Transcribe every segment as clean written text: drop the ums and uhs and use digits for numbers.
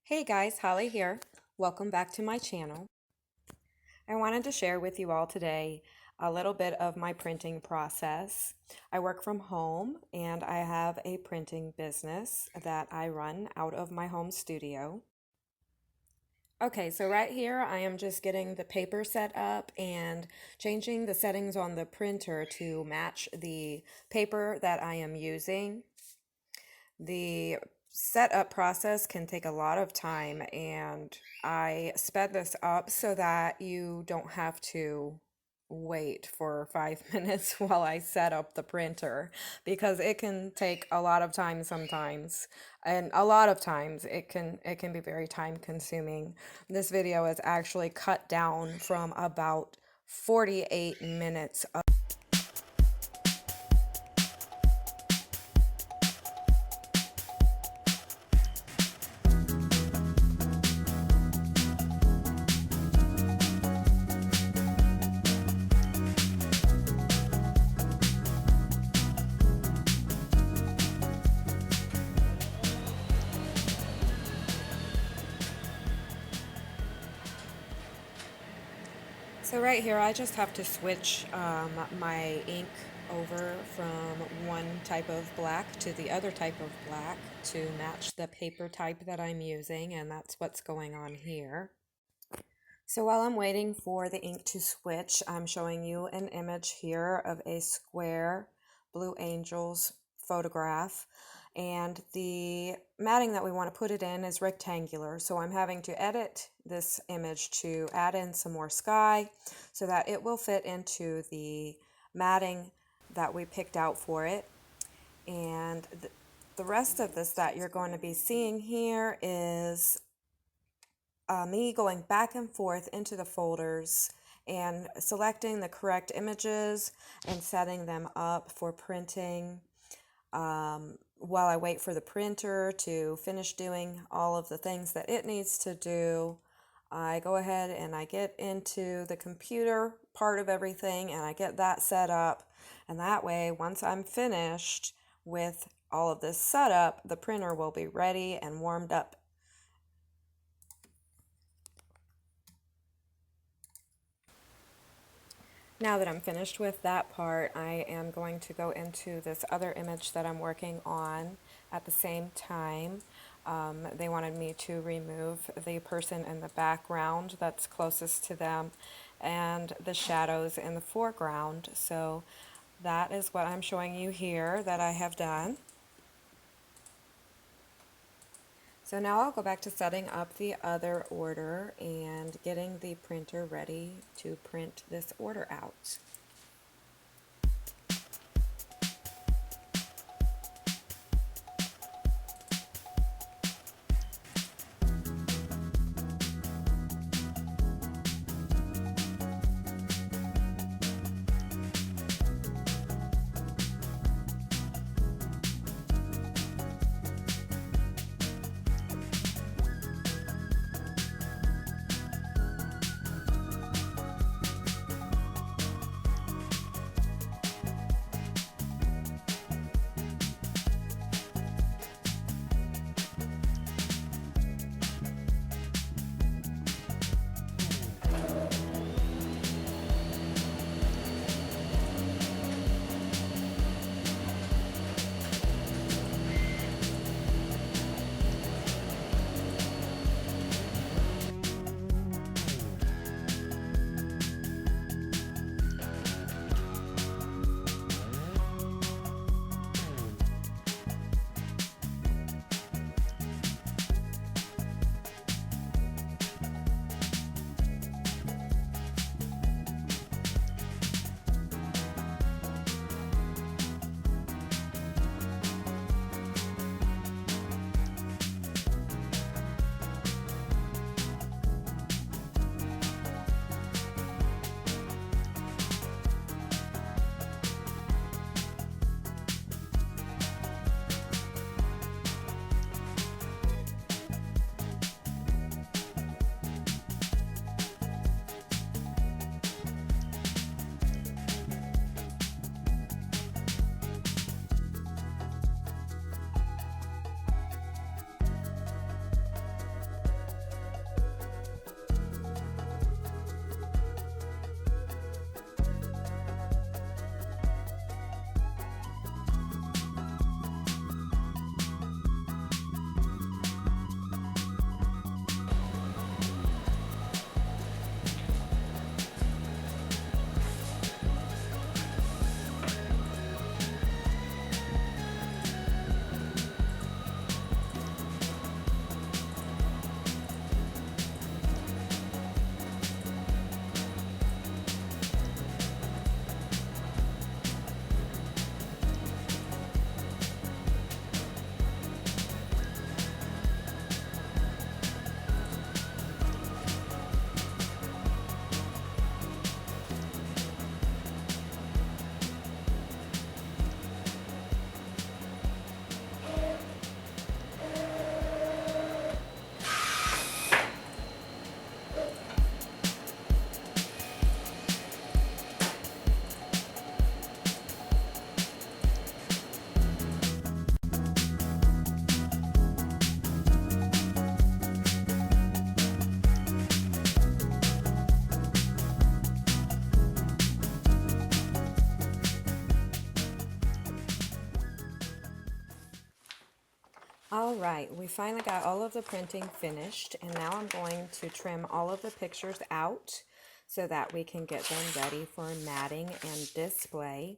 Hey guys, Holly here. Welcome back to my channel. I wanted to share with you all today a little bit of my printing process. I work from home and I have a printing business that I run out of my home studio. Okay, so right here I am just getting the paper set up and changing the settings on the printer to match the paper that I am using. The setup process can take a lot of time, and I sped this up so that you don't have to wait for 5 minutes while I set up the printer, because it can take a lot of time sometimes, and a lot of times it can be very time consuming. This video is actually cut down from about 48 minutes of So right here, I just have to switch my ink over from one type of black to the other type of black to match the paper type that I'm using, and that's what's going on here. So while I'm waiting for the ink to switch, I'm showing you an image here of a square Blue Angels photograph, and the matting that we want to put it in is rectangular, so I'm having to edit this image to add in some more sky so that it will fit into the matting that we picked out for it. And the rest of this that you're going to be seeing here is me going back and forth into the folders and selecting the correct images and setting them up for printing. While I wait for the printer to finish doing all of the things that it needs to do, I go ahead and I get into the computer part of everything and I get that set up. And that way, once I'm finished with all of this setup, the printer will be ready and warmed up. Now that I'm finished with that part, I am going to go into this other image that I'm working on at the same time. They wanted me to remove the person in the background that's closest to them and the shadows in the foreground. So that is what I'm showing you here that I have done. So now I'll go back to setting up the other order and getting the printer ready to print this order out. All right, we finally got all of the printing finished, and now I'm going to trim all of the pictures out so that we can get them ready for matting and display.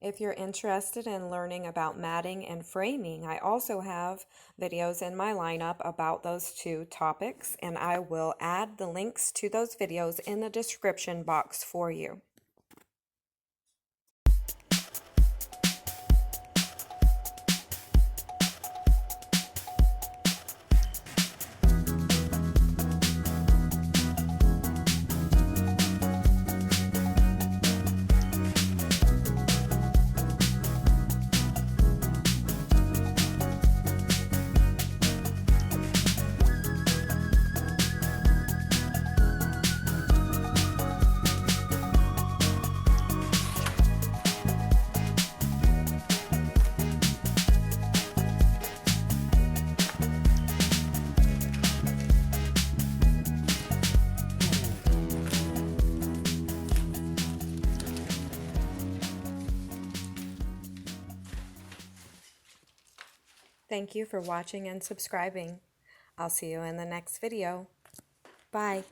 If you're interested in learning about matting and framing, I also have videos in my lineup about those two topics, and I will add the links to those videos in the description box for you. Thank you for watching and subscribing. I'll see you in the next video. Bye.